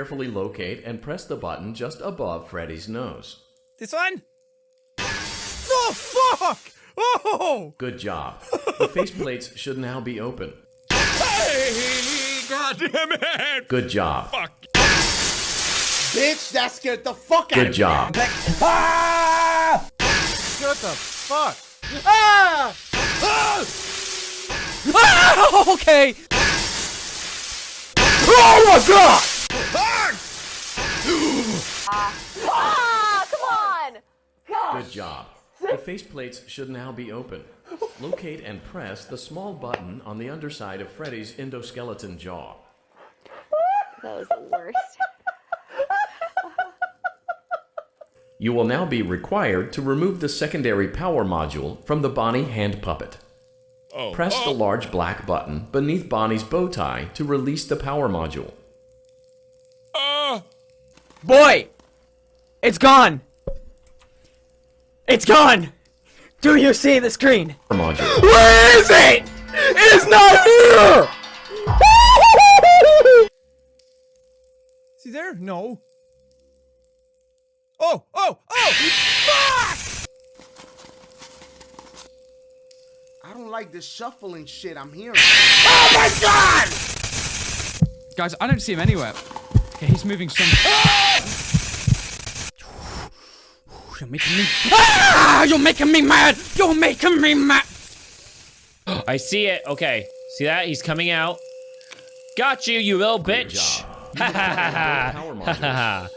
Carefully locate and press the button just above Freddy's nose. This one? Oh, fuck! Oh! Good job. The faceplates should now be open. Hey, God damn it! Good job. Fuck. Bitch, that scared the fuck out of me. Good job. Ah! What the fuck? Ah! Ah! Ah, okay! Oh my god! Ah, come on! Good job. The faceplates should now be open. Locate and press the small button on the underside of Freddy's endoskeleton jaw. That was the worst. You will now be required to remove the secondary power module from the Bonnie hand puppet. Press the large black button beneath Bonnie's bow tie to release the power module. Boy! It's gone! It's gone! Do you see the screen? Module. Where is it? It's not here! Is he there? No. Oh! Fuck! I don't like this shuffling shit I'm hearing. Oh my god! Guys, I don't see him anywhere. Okay, he's moving some. You're making me. Ah! You're making me mad! You're making me mad! I see it. Okay. See that? He's coming out. Got you, you little bitch. Job. You can activate both power modules.